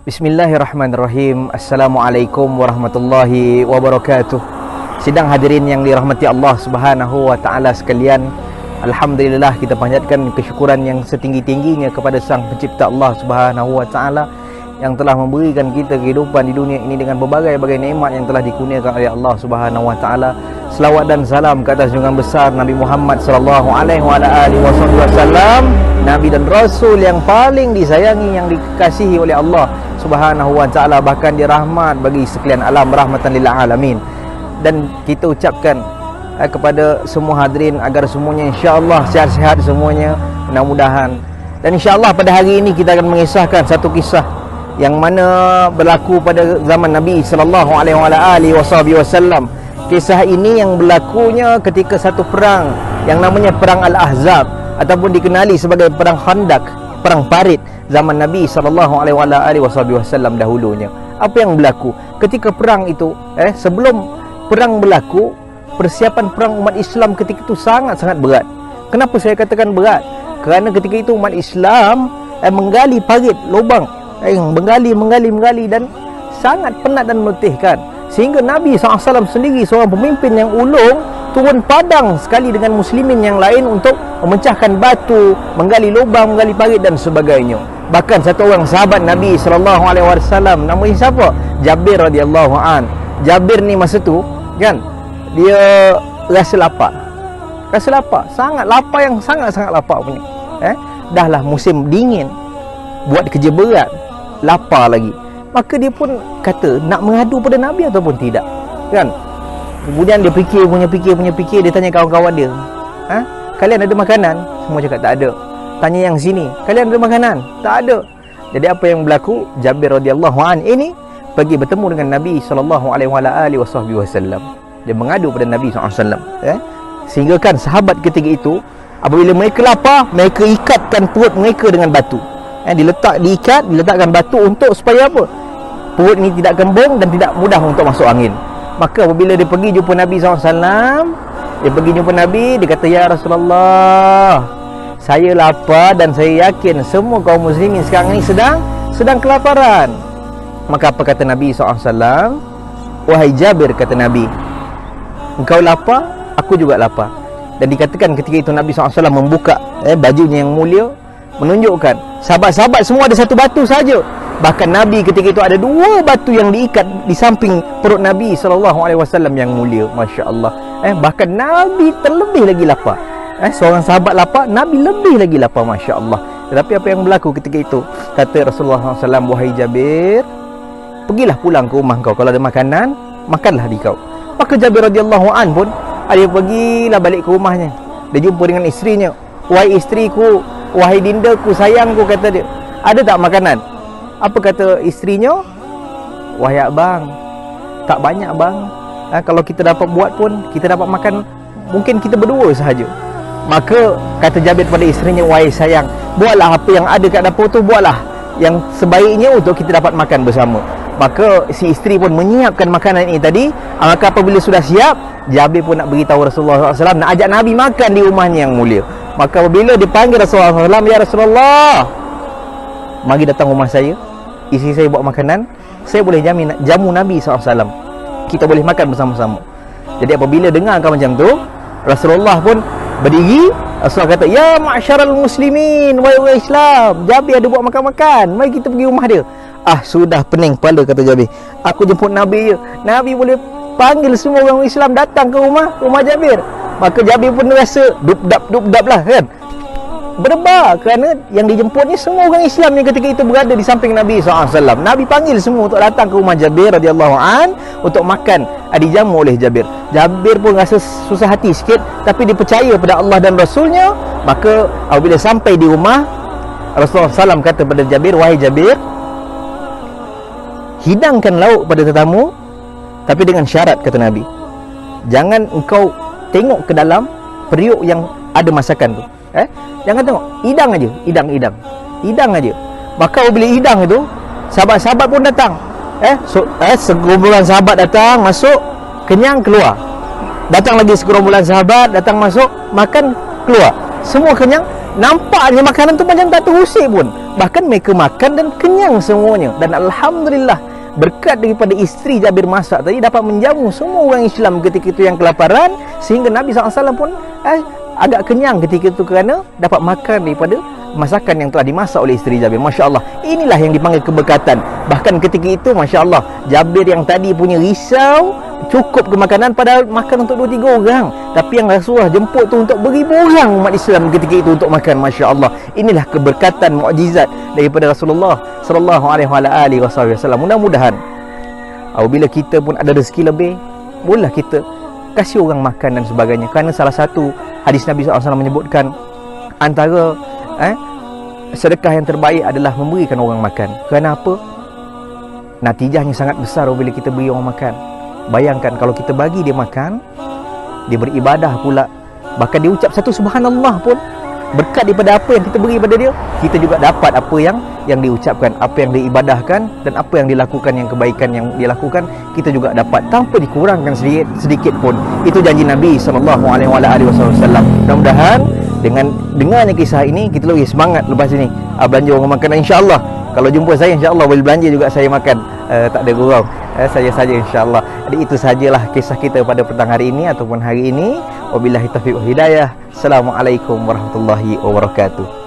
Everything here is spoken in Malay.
Bismillahirrahmanirrahim. Assalamualaikum warahmatullahi wabarakatuh. Sidang hadirin yang dirahmati Allah Subhanahu wa taala sekalian, alhamdulillah kita panjatkan kesyukuran yang setinggi-tingginya kepada Sang Pencipta Allah Subhanahu wa taala yang telah memberikan kita kehidupan di dunia ini dengan berbagai-bagai nikmat yang telah dikurniakan oleh Allah Subhanahu wa taala. Selawat dan salam ke atas junjungan besar Nabi Muhammad sallallahu alaihi wasallam, nabi dan rasul yang paling disayangi, yang dikasihi oleh Allah Subhanahu wa taala, bahkan dia rahmat bagi sekalian alam, rahmatan lil alamin. Dan kita ucapkan kepada semua hadirin agar semuanya insya-Allah sihat-sihat semuanya, mudah-mudahan. Dan insya-Allah pada hari ini kita akan mengisahkan satu kisah yang mana berlaku pada zaman Nabi sallallahu alaihi wasallam. Kisah ini yang berlakunya ketika satu perang yang namanya perang Al-Ahzab, ataupun dikenali sebagai perang Khandak, perang parit zaman Nabi sallallahu alaihi wasallam dahulunya. Apa yang berlaku ketika perang itu? Sebelum perang berlaku, persiapan perang umat Islam ketika itu sangat-sangat berat. Kenapa saya katakan berat? Kerana ketika itu umat Islam menggali parit, lubang, menggali dan sangat penat dan meletihkan, sehingga Nabi SAW sendiri, seorang pemimpin yang ulung, turun padang sekali dengan muslimin yang lain untuk memecahkan batu, menggali lubang, menggali parit dan sebagainya. Bahkan satu orang sahabat Nabi SAW, namanya siapa? Jabir radhiyallahu an. Jabir ni masa tu kan, dia rasa lapar, sangat lapar, yang sangat-sangat lapar punya. Dah lah musim dingin, buat kerja berat, lapar lagi. Maka dia pun kata nak mengadu pada Nabi ataupun tidak, kan? Kemudian dia fikir, dia tanya kawan-kawan dia, kalian ada makanan? Semua cakap tak ada. Tanya yang sini, kalian ada makanan? Tak ada. Jadi apa yang berlaku? Jabir radhiyallahu an ini pergi bertemu dengan Nabi sallallahu alaihi wasallam. Dia mengadu pada Nabi SAW, sehingga kan sahabat ketika itu apabila mereka lapar, mereka ikatkan perut mereka dengan batu. Diletakkan batu untuk supaya apa? Perut ini tidak kembung dan tidak mudah untuk masuk angin. Maka apabila dia pergi jumpa Nabi SAW, dia kata, ya Rasulullah, saya lapar dan saya yakin semua kaum muslimin sekarang ini sedang kelaparan. Maka apa kata Nabi SAW? Wahai Jabir, kata Nabi, engkau lapar, aku juga lapar. Dan dikatakan ketika itu Nabi SAW membuka bajunya yang mulia, menunjukkan sahabat-sahabat semua ada satu batu saja. Bahkan Nabi ketika itu ada dua batu yang diikat di samping perut Nabi SAW yang mulia. Masya Allah. Bahkan Nabi terlebih lagi lapar. Seorang sahabat lapar, Nabi lebih lagi lapar. Masya Allah. Tetapi apa yang berlaku ketika itu? Kata Rasulullah SAW, wahai Jabir, pergilah pulang ke rumah kau. Kalau ada makanan, makanlah di kau. Maka Jabir radhiyallahu an pun, dia pergilah balik ke rumahnya. Dia jumpa dengan isterinya. Wahai isteriku, wahai dindaku, sayangku, kata dia, ada tak makanan? Apa kata isterinya? Wahai abang, tak banyak bang. Kalau kita dapat buat pun, kita dapat makan mungkin kita berdua sahaja. Maka kata Jabir pada isterinya, wahai sayang, buatlah apa yang ada kat dapur tu, buatlah yang sebaiknya untuk kita dapat makan bersama. Maka si isteri pun menyiapkan makanan ini tadi. Maka apabila sudah siap, Jabir pun nak beritahu Rasulullah SAW, nak ajak Nabi makan di rumahnya yang mulia. Maka apabila dipanggil Rasulullah SAW, ya Rasulullah, mari datang rumah saya, isteri saya buat makanan, saya boleh jamu Nabi SAW, kita boleh makan bersama-sama. Jadi apabila dengarkan macam tu, Rasulullah pun berdiri. Rasulullah kata, ya ma'syaral muslimin, wahai Islam, Jabir ada buat makan-makan, mari kita pergi rumah dia. Sudah pening kepala, kata Jabir, aku jemput Nabi je, Nabi boleh panggil semua orang Islam datang ke rumah Jabir. Maka Jabir pun rasa dubdap lah kan, berdebar, kerana yang dijemputnya semua orang Islam yang ketika itu berada di samping Nabi SAW. Nabi panggil semua untuk datang ke rumah Jabir radhiyallahu an untuk makan, dijamu oleh Jabir. Jabir pun rasa susah hati sikit, tapi dia percaya pada Allah dan Rasulnya. Maka apabila sampai di rumah, Rasulullah SAW kata pada Jabir, wahai Jabir, hidangkan lauk pada tetamu, tapi dengan syarat, kata Nabi, jangan engkau tengok ke dalam periuk yang ada masakan tu. Jangan tengok, hidang aja. Maka apabila hidang itu, sahabat-sahabat pun datang. Segerombolan sahabat datang, masuk, kenyang, keluar. Datang lagi segerombolan sahabat, datang, masuk, makan, keluar. Semua kenyang, nampaknya makanan tu macam tak terusik pun. Bahkan mereka makan dan kenyang semuanya. Dan alhamdulillah, berkat daripada isteri Jabir masak tadi dapat menjamu semua orang Islam ketika itu yang kelaparan, sehingga Nabi SAW pun agak kenyang ketika itu kerana dapat makan daripada masakan yang telah dimasak oleh isteri Jabir. Masya Allah, inilah yang dipanggil keberkatan. Bahkan ketika itu Masya Allah, Jabir yang tadi punya risau cukup ke makanan, padahal makan untuk 2-3 orang, tapi yang Rasulullah jemput tu untuk beribu orang umat Islam ketika itu untuk makan. Masya Allah, inilah keberkatan mukjizat daripada Rasulullah sallallahu alaihi wasallam. Mudah-mudahan apabila kita pun ada rezeki lebih, bolehlah kita kasih orang makan dan sebagainya. Kerana salah satu hadis Nabi SAW menyebutkan antara sedekah yang terbaik adalah memberikan orang makan. Kerana apa? Natijahnya sangat besar apabila kita beri orang makan. Bayangkan kalau kita bagi dia makan, dia beribadah pula, bahkan dia ucap satu subhanallah pun, berkat daripada apa yang kita beri pada dia, kita juga dapat apa yang diucapkan, apa yang diibadahkan, dan apa yang dilakukan, yang kebaikan yang dia lakukan, kita juga dapat tanpa dikurangkan sedikit pun. Itu janji Nabi SAW. Mudah-mudahan dengan dengarnya kisah ini, kita lebih semangat lepas ini belanja orang makan. InsyaAllah kalau jumpa saya, InsyaAllah boleh belanja juga saya makan, tak ada gurau, saya saja InsyaAllah. Jadi itu sajalah kisah kita pada petang hari ini ataupun hari ini. Wabillahi taufiq wal hidayah. Assalamualaikum warahmatullahi wabarakatuh.